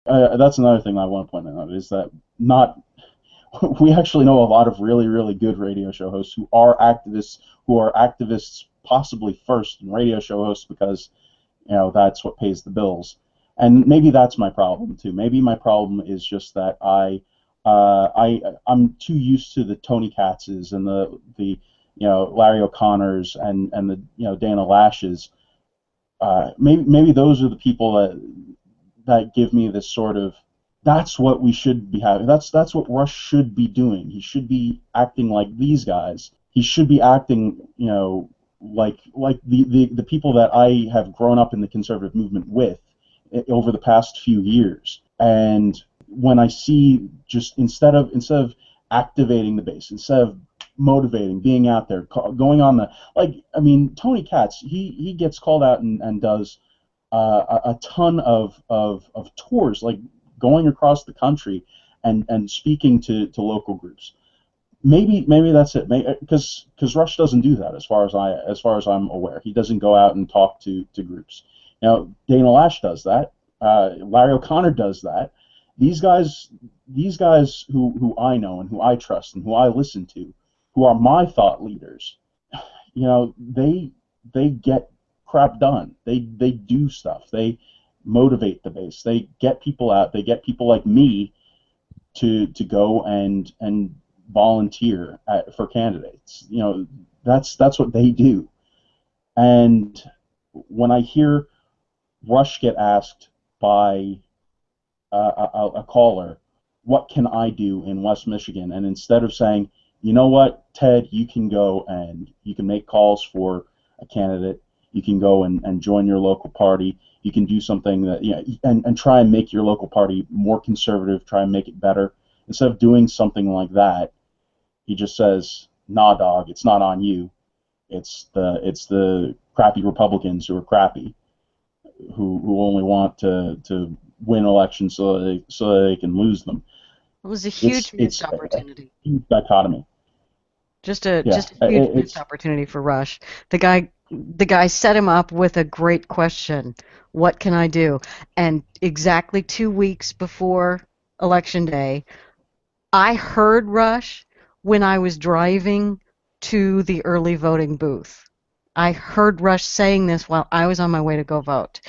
That's another thing I want to point out is that not we actually know a lot of really, really good radio show hosts who are activists possibly first in radio show hosts because that's what pays the bills. And maybe that's my problem too. Maybe my problem is just that I'm too used to the Tony Katz's and the Larry O'Connors and the Dana Lashes. Maybe those are the people that give me this sort of, that's what we should be having. That's what Rush should be doing. He should be acting like these guys. He should be acting, like the people that I have grown up in the conservative movement with over the past few years. And when I see, just instead of activating the base, instead of motivating, being out there, going on Tony Katz, he gets called out and does a ton of tours, like going across the country and speaking to local groups. Maybe that's it. Because Rush doesn't do that as far as I'm aware. He doesn't go out and talk to groups. Dana Lash does that. Larry O'Connor does that. These guys who I know and who I trust and who I listen to, who are my thought leaders, they get crap done. They do stuff. They motivate the base. They get people out. They get people like me to go and volunteer for candidates. That's what they do. And when I hear Rush get asked by a caller, what can I do in West Michigan? And instead of saying, you know what, Ted, you can go and you can make calls for a candidate, you can go and join your local party, you can do something that, and try and make your local party more conservative, try and make it better. Instead of doing something like that, he just says, nah, dog, it's not on you. It's the crappy Republicans who are crappy, who only want to win elections so that they can lose them. It was a huge missed opportunity. A huge dichotomy. Just a huge missed opportunity for Rush. The guy set him up with a great question. What can I do? And exactly 2 weeks before Election Day, I heard Rush when I was driving to the early voting booth. I heard Rush saying this while I was on my way to go vote.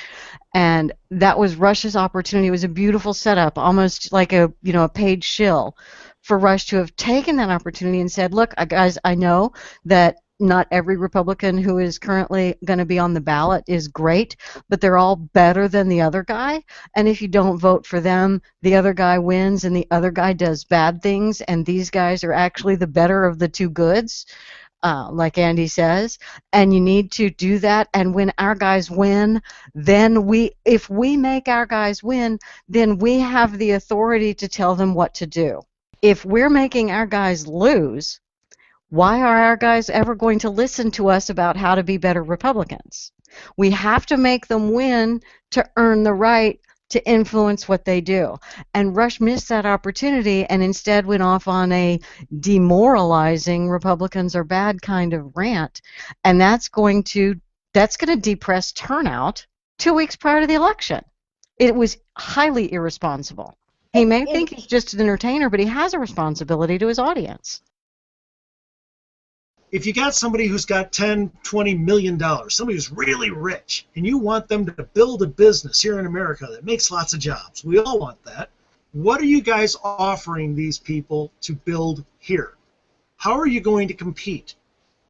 And that was Rush's opportunity. It was a beautiful setup, almost like a paid shill for Rush to have taken that opportunity and said, look, guys, I know that not every Republican who is currently going to be on the ballot is great, but they're all better than the other guy. And if you don't vote for them, the other guy wins and the other guy does bad things, and these guys are actually the better of the two goods. Like Andy says, and you need to do that. And when our guys win, then if we make our guys win, then we have the authority to tell them what to do. If we're making our guys lose, why are our guys ever going to listen to us about how to be better Republicans? We have to make them win to earn the right to influence what they do. And Rush missed that opportunity and instead went off on a demoralizing Republicans are bad kind of rant. And that's going to depress turnout 2 weeks prior to the election. It was highly irresponsible. He may think he's just an entertainer, but he has a responsibility to his audience. If you got somebody who's got $10, $20 million, somebody who's really rich, and you want them to build a business here in America that makes lots of jobs, we all want that. What are you guys offering these people to build here? How are you going to compete?